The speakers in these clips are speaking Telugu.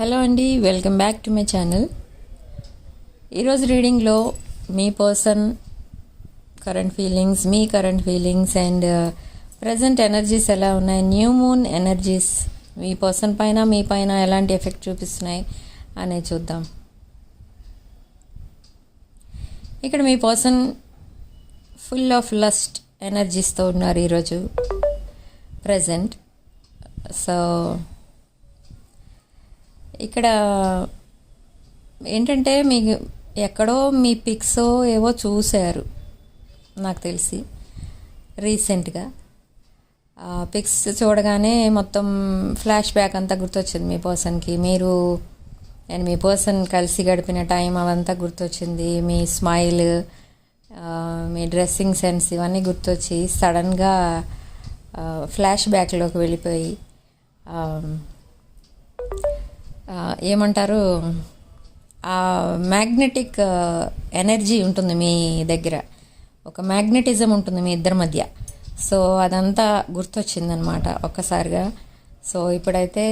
హలో అండి, welcome back to my channel. ఈరోజు రీడింగ్లో మీ person current feelings and present energies ఎలా ఉన్నాయి, న్యూ మూన్ ఎనర్జీస్ మీ పర్సన్ పైన మీ పైన ఎలాంటి ఎఫెక్ట్ చూపిస్తున్నాయి అనేది చూద్దాం. ఇక్కడ మీ పర్సన్ ఫుల్ ఆఫ్ లస్ట్ ఎనర్జీస్తో ఉన్నారు ఈరోజు ప్రజెంట్. సో ఇక్కడ ఏంటంటే మీకు ఎక్కడో మీ పిక్స్ ఏవో చూశారు నాకు తెలిసి రీసెంట్గా. పిక్స్ చూడగానే మొత్తం ఫ్లాష్ బ్యాక్ అంతా గుర్తొచ్చింది మీ పర్సన్కి. మీరు అండ్ మీ పర్సన్ కలిసి గడిపిన టైం అవంతా గుర్తొచ్చింది. మీ స్మైల్, మీ డ్రెస్సింగ్ సెన్స్ ఇవన్నీ గుర్తొచ్చి సడన్గా ఫ్లాష్ బ్యాక్లోకి వెళ్ళిపోయి ఏమంటారు, ఆ మ్యాగ్నెటిక్ ఎనర్జీ ఉంటుంది మీ దగ్గర, ఒక మ్యాగ్నెటిజం ఉంటుంది మీ ఇద్దరి మధ్య. సో అదంతా గుర్తొచ్చిందనమాట ఒక్కసారిగా. సో ఇప్పుడైతే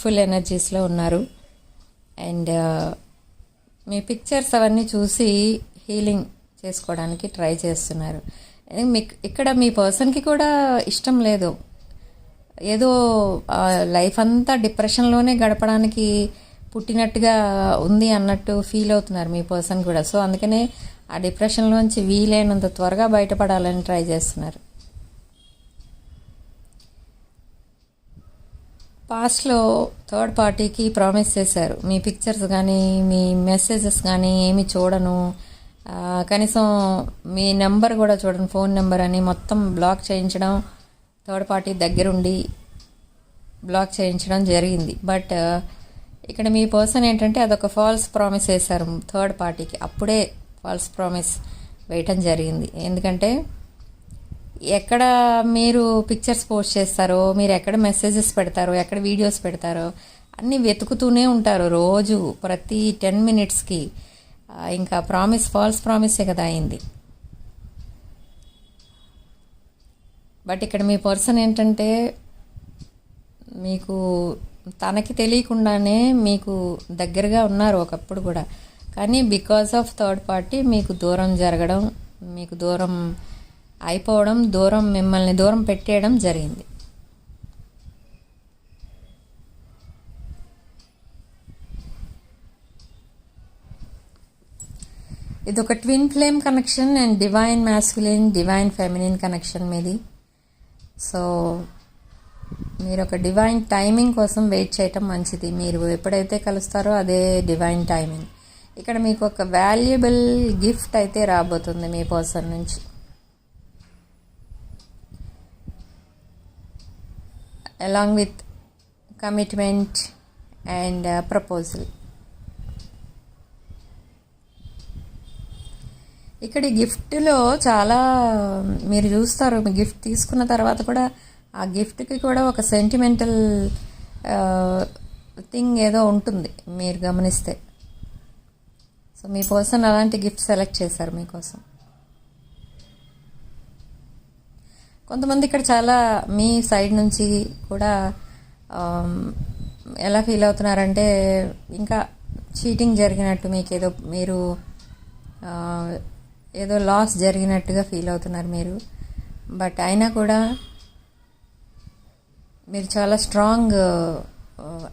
ఫుల్ ఎనర్జీస్లో ఉన్నారు. అండ్ మీ పిక్చర్స్ అవన్నీ చూసి హీలింగ్ చేసుకోవడానికి ట్రై చేస్తున్నారు. మీకు ఇక్కడ మీ పర్సన్కి కూడా ఇష్టం లేదు, ఏదో లైఫ్ అంతా డిప్రెషన్లోనే గడపడానికి పుట్టినట్టుగా ఉంది అన్నట్టు ఫీల్ అవుతున్నారు మీ పర్సన్ కూడా. సో అందుకనే ఆ డిప్రెషన్లోంచి వీలైనంత త్వరగా బయటపడాలని ట్రై చేస్తున్నారు. పాస్ట్లో థర్డ్ పార్టీకి ప్రామిస్ చేశారు, మీ పిక్చర్స్ కానీ మీ మెసేజెస్ కానీ ఏమి చూడను, కనీసం మీ నెంబర్ కూడా చూడను, ఫోన్ నెంబర్ అని మొత్తం బ్లాక్ చేయించడం, థర్డ్ పార్టీ దగ్గరుండి బ్లాక్ చేయించడం జరిగింది. బట్ ఇక్కడ మీ పర్సన్ ఏంటంటే అదొక ఫాల్స్ ప్రామిస్ వేశారు థర్డ్ పార్టీకి. అప్పుడే ఫాల్స్ ప్రామిస్ వేయటం జరిగింది. ఎందుకంటే ఎక్కడ మీరు పిక్చర్స్ పోస్ట్ చేస్తారో, మీరు ఎక్కడ మెసేజెస్ పెడతారో, ఎక్కడ వీడియోస్ పెడతారో అన్నీ వెతుకుతూనే ఉంటారు రోజు ప్రతి 10 minutesకి. ఇంకా ఫాల్స్ ప్రామిసే కదా అయింది. బట్ ఇక్కడ మీ పర్సన్ ఏంటంటే మీకు తనకి తెలియకుండానే మీకు దగ్గరగా ఉన్నారు ఒకప్పుడు కూడా, కానీ బికాస్ ఆఫ్ థర్డ్ పార్టీ మీకు దూరం జరగడం, మీకు దూరం అయిపోవడం, మిమ్మల్ని దూరం పెట్టేయడం జరిగింది. ఇది ఒక twin flame connection and divine masculine, divine feminine connection మీది. సో మీరు ఒక డివైన్ టైమింగ్ కోసం వెయిట్ చేయటం మంచిది. మీరు ఎప్పుడైతే కలుస్తారో అదే డివైన్ టైమింగ్. ఇక్కడ మీకు ఒక వాల్యుబుల్ గిఫ్ట్ అయితే రాబోతుంది మీ పర్సన్ నుంచి. Along with commitment and proposal. ఇక్కడ ఈ గిఫ్ట్లో చాలా మీరు చూస్తారు, మీ గిఫ్ట్ తీసుకున్న తర్వాత కూడా ఆ గిఫ్ట్కి కూడా ఒక సెంటిమెంటల్ థింగ్ ఏదో ఉంటుంది మీరు గమనిస్తే. సో మీ పర్సన్ అలాంటి గిఫ్ట్ సెలెక్ట్ చేశారు మీకోసం. కొంతమంది ఇక్కడ చాలా మీ సైడ్ నుంచి కూడా ఎలా ఫీల్ అవుతున్నారంటే ఇంకా చీటింగ్ జరిగినట్టు, మీరు ఏదో లాస్ జరిగినట్టుగా ఫీల్ అవుతున్నారు మీరు. బట్ అయినా కూడా మీరు చాలా స్ట్రాంగ్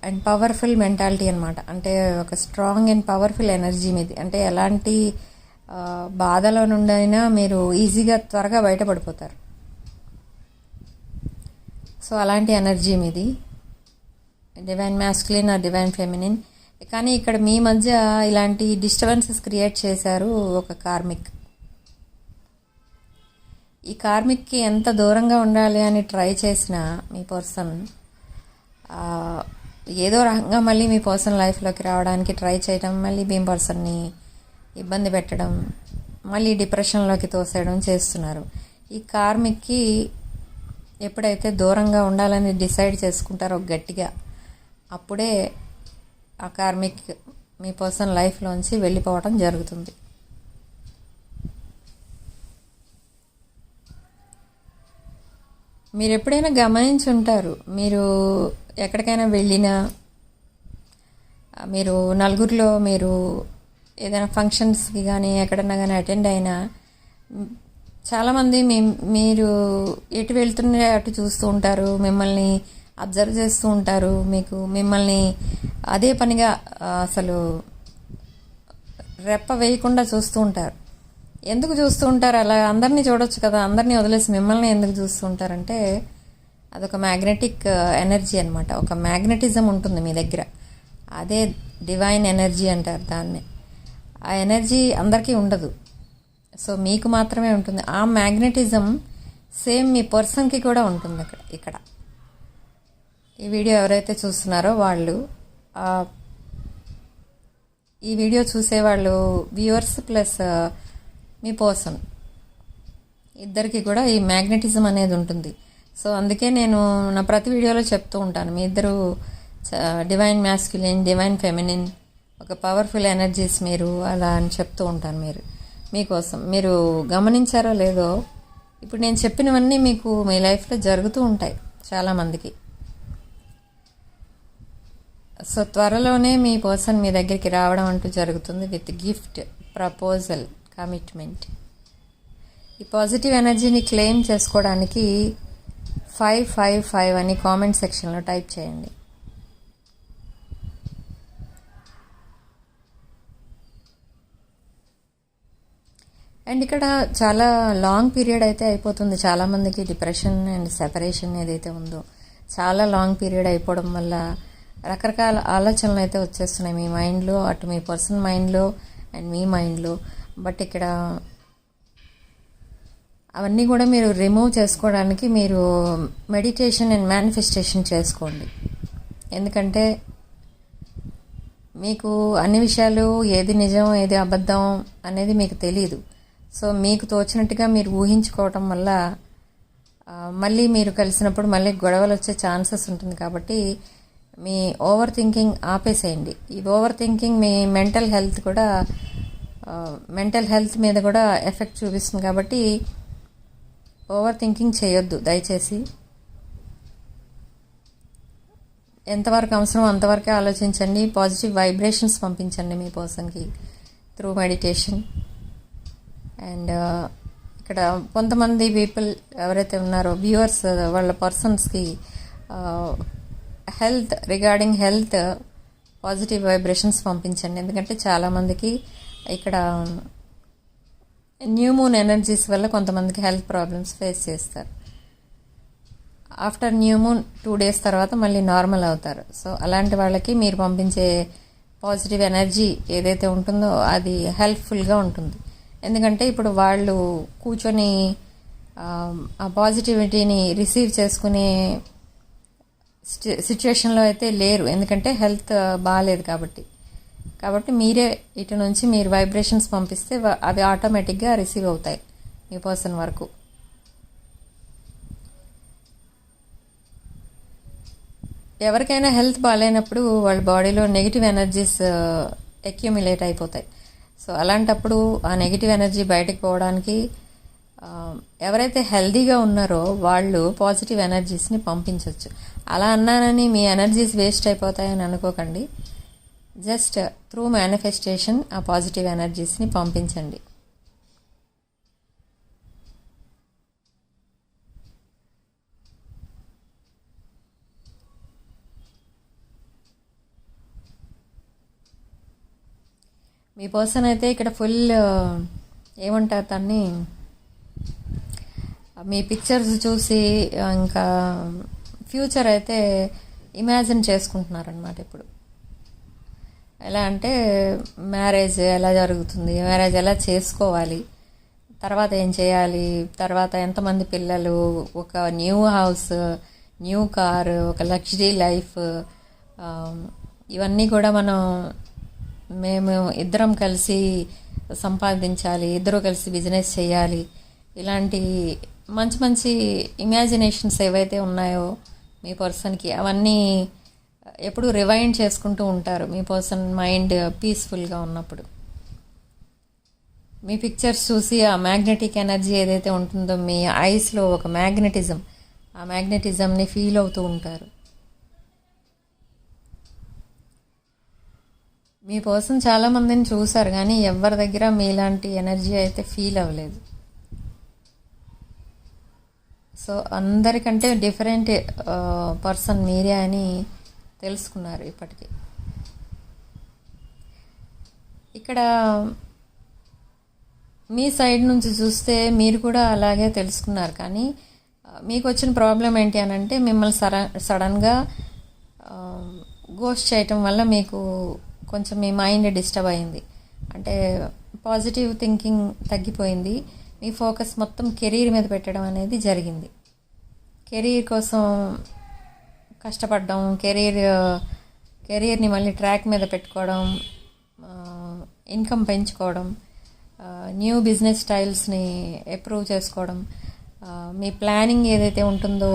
అండ్ పవర్ఫుల్ మెంటాలిటీ అనమాట. అంటే ఒక స్ట్రాంగ్ అండ్ పవర్ఫుల్ ఎనర్జీ మీది. అంటే ఎలాంటి బాధలో నుండైనా మీరు ఈజీగా త్వరగా బయటపడిపోతారు. సో అలాంటి ఎనర్జీ మీది, divine masculine or divine feminine. కానీ ఇక్కడ మీ మధ్య ఇలాంటి డిస్టర్బెన్సెస్ క్రియేట్ చేశారు ఒక కార్మిక్. ఈ కార్మిక్కి ఎంత దూరంగా ఉండాలి అని ట్రై చేసిన మీ పర్సన్ ఏదో రకంగా మళ్ళీ మీ పర్సన్ లైఫ్లోకి రావడానికి ట్రై చేయడం, మళ్ళీ మీ పర్సన్ని ఇబ్బంది పెట్టడం, మళ్ళీ డిప్రెషన్లోకి తోసేయడం చేస్తున్నారు. ఈ కార్మిక్కి ఎప్పుడైతే దూరంగా ఉండాలని డిసైడ్ చేసుకుంటారో గట్టిగా, అప్పుడే ఆ కార్మిక్ మీ పర్సన్ లైఫ్లోంచి వెళ్ళిపోవడం జరుగుతుంది. మీరు ఎప్పుడైనా గమనించి ఉంటారు, మీరు ఎక్కడికైనా వెళ్ళినా, మీరు నలుగురిలో మీరు ఏదైనా ఫంక్షన్స్కి కానీ ఎక్కడన్నా కానీ అటెండ్ అయినా చాలామంది మీరు ఎటు వెళ్తుండే అటు చూస్తూ ఉంటారు, మిమ్మల్ని అబ్జర్వ్ చేస్తూ ఉంటారు, మిమ్మల్ని అదే పనిగా అసలు రెప్ప వేయకుండా చూస్తూ ఉంటారు. ఎందుకు చూస్తూ ఉంటారు? అలా అందరినీ చూడొచ్చు కదా, అందరినీ వదిలేసి మిమ్మల్ని ఎందుకు చూస్తూ ఉంటారంటే అదొక మ్యాగ్నెటిక్ ఎనర్జీ అనమాట. ఒక మ్యాగ్నెటిజం ఉంటుంది మీ దగ్గర, అదే డివైన్ ఎనర్జీ అంటారు దాన్ని. ఆ ఎనర్జీ అందరికీ ఉండదు, సో మీకు మాత్రమే ఉంటుంది. ఆ మ్యాగ్నెటిజం సేమ్ మీ పర్సన్కి కూడా ఉంటుంది. ఇక్కడ ఈ వీడియో ఎవరైతే చూస్తున్నారో వాళ్ళు, ఈ వీడియో చూసేవాళ్ళు వ్యూవర్స్ ప్లస్ మీ పర్సన్ ఇద్దరికి కూడా ఈ మ్యాగ్నెటిజం అనేది ఉంటుంది. సో అందుకే నేను నా ప్రతి వీడియోలో చెప్తూ ఉంటాను, మీ ఇద్దరు డివైన్ మ్యాస్క్యులిన్, డివైన్ ఫెమినిన్, ఒక పవర్ఫుల్ ఎనర్జీస్ మీరు, అలా అని చెప్తూ ఉంటాను. మీకోసం మీరు గమనించారో లేదో, ఇప్పుడు నేను చెప్పినవన్నీ మీకు మీ లైఫ్లో జరుగుతూ ఉంటాయి చాలామందికి. సో త్వరలోనే మీ పర్సన్ మీ దగ్గరికి రావడం అంటూ జరుగుతుంది విత్ గిఫ్ట్, ప్రపోజల్, కమిట్మెంట్. ఈ పాజిటివ్ ఎనర్జీని క్లెయిమ్ చేసుకోవడానికి 555 అని కామెంట్ సెక్షన్లో టైప్ చేయండి. అండ్ ఇక్కడ చాలా లాంగ్ పీరియడ్ అయితే అయిపోతుంది. చాలామందికి డిప్రెషన్ అండ్ సెపరేషన్ ఏదైతే ఉందో చాలా లాంగ్ పీరియడ్ అయిపోవడం వల్ల రకరకాల ఆలోచనలు అయితే వచ్చేస్తున్నాయి మీ మైండ్లో, అటు మీ పర్సన్ మైండ్లో అండ్ మీ మైండ్లో. బట్ ఇక్కడ అవన్నీ కూడా మీరు రిమూవ్ చేసుకోవడానికి మీరు మెడిటేషన్ అండ్ మేనిఫెస్టేషన్ చేసుకోండి. ఎందుకంటే మీకు అన్ని విషయాలు ఏది నిజం ఏది అబద్ధం అనేది మీకు తెలియదు. సో మీకు తోచినట్టుగా మీరు ఊహించుకోవటం వల్ల మళ్ళీ మీరు కలిసినప్పుడు మళ్ళీ గొడవలు వచ్చే ఛాన్సెస్ ఉంటుంది. కాబట్టి మీ ఓవర్ థింకింగ్ ఆపేసేయండి. ఈ ఓవర్ థింకింగ్ మీ మెంటల్ హెల్త్ మీద కూడా ఎఫెక్ట్ చూపిస్తుంది. కాబట్టి ఓవర్ థింకింగ్ చేయొద్దు దయచేసి. ఎంతవరకు అవసరం అంతవరకే ఆలోచించండి. పాజిటివ్ వైబ్రేషన్స్ పంపించండి మీ పర్సన్కి త్రూ మెడిటేషన్. అండ్ ఇక్కడ కొంతమంది పీపుల్ ఎవరైతే ఉన్నారో వ్యూవర్స్, వాళ్ళ పర్సన్స్కి రిగార్డింగ్ హెల్త్ పాజిటివ్ వైబ్రేషన్స్ పంపించండి. ఎందుకంటే చాలామందికి ఇక్కడ న్యూ మూన్ ఎనర్జీస్ వల్ల కొంతమందికి హెల్త్ ప్రాబ్లమ్స్ ఫేస్ చేస్తారు. ఆఫ్టర్ న్యూ మూన్ 2 days తర్వాత మళ్ళీ నార్మల్ అవుతారు. సో అలాంటి వాళ్ళకి మీరు పంపించే పాజిటివ్ ఎనర్జీ ఏదైతే ఉంటుందో అది హెల్ప్ఫుల్గా ఉంటుంది. ఎందుకంటే ఇప్పుడు వాళ్ళు కూర్చొని ఆ పాజిటివిటీని రిసీవ్ చేసుకునే సిచ్యువేషన్లో అయితే లేరు, ఎందుకంటే హెల్త్ బాగాలేదు కాబట్టి మీరే ఇటు నుంచి మీరు వైబ్రేషన్స్ పంపిస్తే అవి ఆటోమేటిక్గా రిసీవ్ అవుతాయి మీ పర్సన్ వరకు. ఎవరికైనా హెల్త్ బాగాలేనప్పుడు వాళ్ళ బాడీలో నెగిటివ్ ఎనర్జీస్ అక్యుములేట్ అయిపోతాయి. సో అలాంటప్పుడు ఆ నెగిటివ్ ఎనర్జీ బయటకు పోవడానికి ఎవరైతే హెల్తీగా ఉన్నారో వాళ్ళు పాజిటివ్ ఎనర్జీస్ని పంపించవచ్చు. అలా అన్నానని మీ ఎనర్జీస్ వేస్ట్ అయిపోతాయని అనుకోకండి. జస్ట్ త్రూ మేనిఫెస్టేషన్ ఆ పాజిటివ్ ఎనర్జీస్ని పంపించండి. మీ పర్సన్ అయితే ఇక్కడ ఫుల్ ఏమంటారు దాన్ని, మీ పిక్చర్స్ చూసి ఇంకా ఫ్యూచర్ అయితే ఇమాజిన్ చేసుకుంటున్నారనమాట. ఇప్పుడు ఎలా అంటే మ్యారేజ్ ఎలా జరుగుతుంది, మ్యారేజ్ ఎలా చేసుకోవాలి, తర్వాత ఏం చేయాలి, తర్వాత ఎంతమంది పిల్లలు, ఒక న్యూ హౌస్, న్యూ కార్, ఒక లగ్జరీ లైఫ్, ఇవన్నీ కూడా మేము ఇద్దరం కలిసి సంపాదించాలి, ఇద్దరు కలిసి బిజినెస్ చేయాలి. ఇలాంటి మంచి మంచి ఇమాజినేషన్స్ ఏవైతే ఉన్నాయో మీ పర్సన్కి అవన్నీ ఎప్పుడు రివైండ్ చేసుకుంటూ ఉంటారు మీ పర్సన్ మైండ్ పీస్ఫుల్గా ఉన్నప్పుడు. మీ పిక్చర్స్ చూసి ఆ మ్యాగ్నెటిక్ ఎనర్జీ ఏదైతే ఉంటుందో మీ ఐస్లో ఒక మ్యాగ్నెటిజం, ఆ మ్యాగ్నెటిజంని ఫీల్ అవుతూ ఉంటారు. మీ పర్సన్ చాలామందిని చూశారు కానీ ఎవరి దగ్గర మీలాంటి ఎనర్జీ అయితే ఫీల్ అవ్వలేదు. సో అందరికంటే డిఫరెంట్ పర్సన్ మీరే అని తెలుసుకున్నారు ఇప్పటికీ. ఇక్కడ మీ సైడ్ నుంచి చూస్తే మీరు కూడా అలాగే తెలుసుకున్నారు, కానీ మీకు వచ్చిన ప్రాబ్లం ఏంటి అని అంటే మిమ్మల్ని సడన్గా గోస్ట్ చేయటం వల్ల మీకు కొంచెం మీ మైండ్ డిస్టర్బ్ అయింది. అంటే పాజిటివ్ థింకింగ్ తగ్గిపోయింది. మీ ఫోకస్ మొత్తం కెరీర్ మీద పెట్టడం అనేది జరిగింది. కెరీర్ కోసం కష్టపడడం, కెరీర్ని మళ్ళీ ట్రాక్ మీద పెట్టుకోవడం, ఇన్కమ్ పెంచుకోవడం, న్యూ బిజినెస్ స్టైల్స్ని అప్రూవ్ చేసుకోవడం, మీ ప్లానింగ్ ఏదైతే ఉంటుందో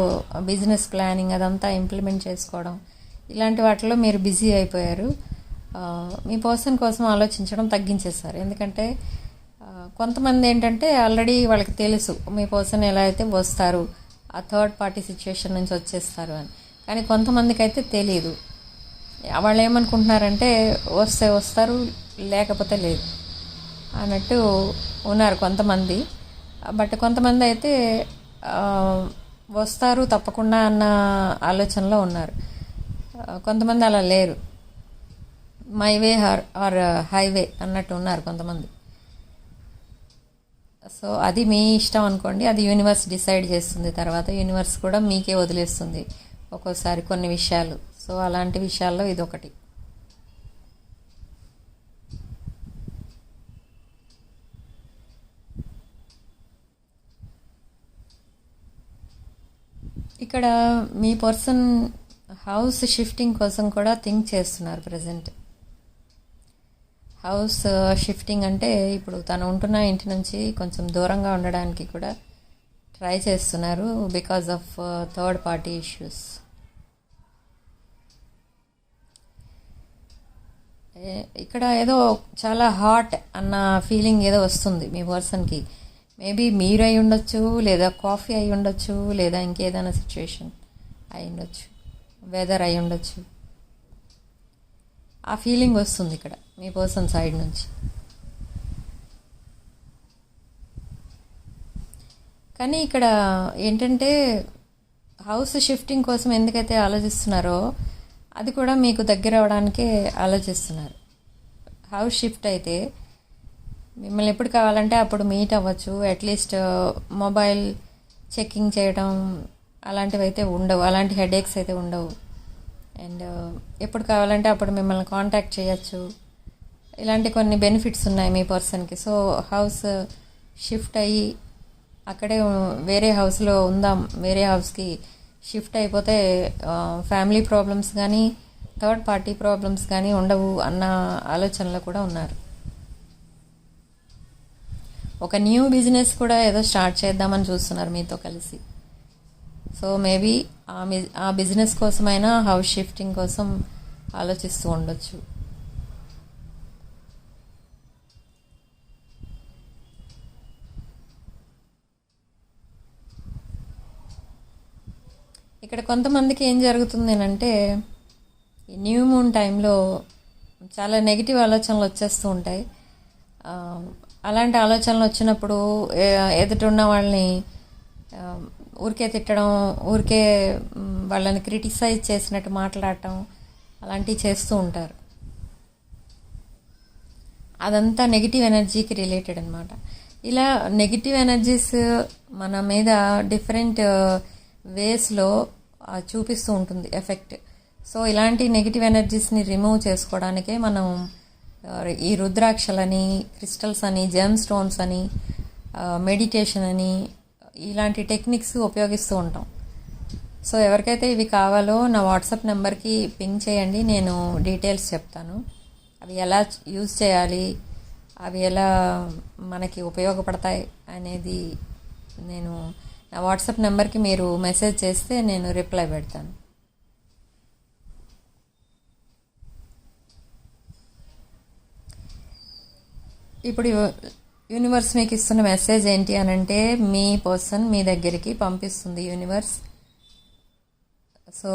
బిజినెస్ ప్లానింగ్ అదంతా ఇంప్లిమెంట్ చేసుకోవడం, ఇలాంటి వాటిలో మీరు బిజీ అయిపోయారు. మీ పర్సన్ కోసం ఆలోచించడం తగ్గించేస్తారు. ఎందుకంటే కొంతమంది ఏంటంటే ఆల్రెడీ వాళ్ళకి తెలుసు మీ పర్సన్ ఎలా అయితే వస్తారు, ఆ థర్డ్ పార్టీ సిచ్యువేషన్ నుంచి వచ్చేస్తారు అని. కానీ కొంతమందికి అయితే తెలియదు. వాళ్ళు ఏమనుకుంటున్నారంటే వస్తే వస్తారు లేకపోతే లేదు అన్నట్టు ఉన్నారు కొంతమంది. బట్ కొంతమంది అయితే వస్తారు తప్పకుండా అన్న ఆలోచనలో ఉన్నారు. కొంతమంది అలా లేరు, మై వే ఆర్ హైవే అన్నట్టు ఉన్నారు కొంతమంది. సో అది మీ ఇష్టం అనుకోండి, అది యూనివర్స్ డిసైడ్ చేస్తుంది. తర్వాత యూనివర్స్ కూడా మీకే వదిలేస్తుంది ఒక్కోసారి కొన్ని విషయాలు. సో అలాంటి విషయాల్లో ఇదొకటి. ఇక్కడ మీ పర్సన్ హౌస్ షిఫ్టింగ్ కోసం కూడా థింక్ చేస్తున్నారు ప్రజెంట్. హౌస్ షిఫ్టింగ్ అంటే ఇప్పుడు తను ఉంటున్న ఇంటి నుంచి కొంచెం దూరంగా ఉండడానికి కూడా ట్రై చేస్తున్నారు because of third party issues. ఇక్కడ ఏదో చాలా హాట్ అన్న ఫీలింగ్ ఏదో వస్తుంది మీ పర్సన్కి. మేబీ మీరు అయి ఉండొచ్చు, లేదా కాఫీ అయి ఉండొచ్చు, లేదా ఇంకేదైనా సిచ్యువేషన్ అయి ఉండొచ్చు, వెదర్ అయి ఉండొచ్చు. ఆ ఫీలింగ్ వస్తుంది ఇక్కడ మీ పర్సన్ సైడ్ నుంచి. కానీ ఇక్కడ ఏంటంటే హౌస్ షిఫ్టింగ్ కోసం ఎందుకైతే ఆలోచిస్తున్నారో అది కూడా మీకు దగ్గర అవడానికే ఆలోచిస్తున్నారు. హౌస్ షిఫ్ట్ అయితే మిమ్మల్ని ఎప్పుడు కావాలంటే అప్పుడు మీట్ అవ్వచ్చు. అట్లీస్ట్ మొబైల్ చెక్కింగ్ చేయడం అలాంటివి అయితే ఉండవు, అలాంటి హెడేక్స్ అయితే ఉండవు. అండ్ ఎప్పుడు కావాలంటే అప్పుడు మిమ్మల్ని కాంటాక్ట్ చేయొచ్చు. ఇలాంటి కొన్ని బెనిఫిట్స్ ఉన్నాయి మీ పర్సన్కి. సో హౌస్ షిఫ్ట్ అయ్యి అక్కడే వేరే హౌస్లో ఉందాం, వేరే హౌస్కి షిఫ్ట్ అయిపోతే ఫ్యామిలీ ప్రాబ్లమ్స్ కానీ థర్డ్ పార్టీ ప్రాబ్లమ్స్ కానీ ఉండవు అన్న ఆలోచనలో కూడా ఉన్నారు. ఒక న్యూ బిజినెస్ కూడా ఏదో స్టార్ట్ చేద్దామని చూస్తున్నారు మీతో కలిసి. సో మేబీ ఆ బిజినెస్ కోసమైనా హౌస్ షిఫ్టింగ్ కోసం ఆలోచిస్తూ ఉండొచ్చు. ఇక్కడ కొంతమందికి ఏం జరుగుతుంది అంటే ఈ న్యూ మూన్ టైంలో చాలా నెగిటివ్ ఆలోచనలు వచ్చేస్తూ ఉంటాయి. అలాంటి ఆలోచనలు వచ్చినప్పుడు ఎదుటిన్న వాళ్ళని ఊరికే తిట్టడం, ఊరికే వాళ్ళని క్రిటిసైజ్ చేసినట్టు మాట్లాడటం అలాంటివి చేస్తూ ఉంటారు. అదంతా నెగిటివ్ ఎనర్జీకి రిలేటెడ్ అనమాట. ఇలా నెగిటివ్ ఎనర్జీస్ మన మీద డిఫరెంట్ వేస్లో చూపిస్తూ ఉంటుంది ఎఫెక్ట్. సో ఇలాంటి నెగిటివ్ ఎనర్జీస్ని రిమూవ్ చేసుకోవడానికే మనం ఈ రుద్రాక్షలని, క్రిస్టల్స్ అని, జెమ్ స్టోన్స్ అని, మెడిటేషన్ అని ఇలాంటి టెక్నిక్స్ ఉపయోగిస్తూ ఉంటాం. సో ఎవరికైతే ఇవి కావాలో నా వాట్సాప్ నెంబర్కి పింగ్ చేయండి, నేను డీటెయిల్స్ చెప్తాను. అవి ఎలా యూజ్ చేయాలి, అవి ఎలా మనకి ఉపయోగపడతాయి అనేది నేను నా వాట్సాప్ నెంబర్కి మీరు మెసేజ్ చేస్తే నేను రిప్లై పెడతాను. ఇప్పుడు యూనివర్స్ మీకు ఇస్తున్న మెసేజ్ ఏంటి అని అంటే మీ పర్సన్ మీ దగ్గరికి పంపిస్తుంది యూనివర్స్. సో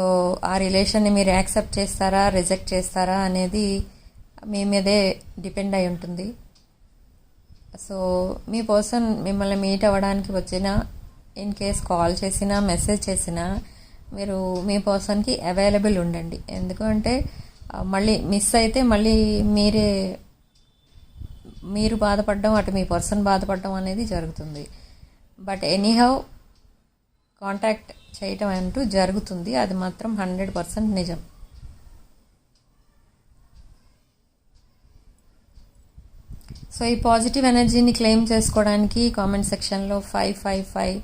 ఆ రిలేషన్ని మీరు యాక్సెప్ట్ చేస్తారా, రిజెక్ట్ చేస్తారా అనేది మీ మీదే డిపెండ్ అయి ఉంటుంది. సో మీ పర్సన్ మిమ్మల్ని మీట్ అవ్వడానికి వచ్చినా, ఇన్ కేస్ కాల్ చేసినా, మెసేజ్ చేసినా మీరు మీ పర్సన్కి అవైలబుల్ ఉండండి. ఎందుకంటే మళ్ళీ మిస్ అయితే మళ్ళీ మీరు బాధపడడం, అటు మీ పర్సన్ బాధపడడం అనేది జరుగుతుంది. బట్ ఎనీహౌ కాంటాక్ట్ చేయటం అంటూ జరుగుతుంది, అది మాత్రం 100% నిజం. సో ఈ పాజిటివ్ ఎనర్జీని క్లెయిమ్ చేసుకోవడానికి కామెంట్ సెక్షన్లో 555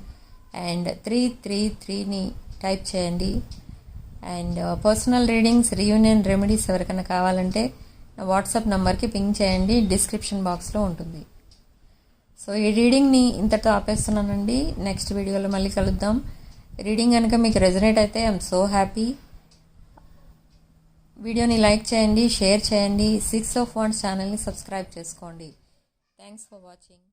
అండ్ 333ని టైప్ చేయండి. And personal readings, reunion remedies ఎవరికైనా కావాలంటే నా వాట్సాప్ నెంబర్కి పింగ్ చేయండి, డిస్క్రిప్షన్ బాక్స్లో ఉంటుంది. సో ఈ రీడింగ్ని ఇంతటితో ఆపేస్తున్నానండి. నెక్స్ట్ వీడియోలో మళ్ళీ కలుద్దాం. రీడింగ్ కనుక మీకు రెజనేట్ అయితే ఐఎమ్ సో హ్యాపీ. వీడియోని లైక్ చేయండి, షేర్ చేయండి. 6 of Wands ఛానల్ని సబ్స్క్రైబ్ చేసుకోండి. Thanks for watching.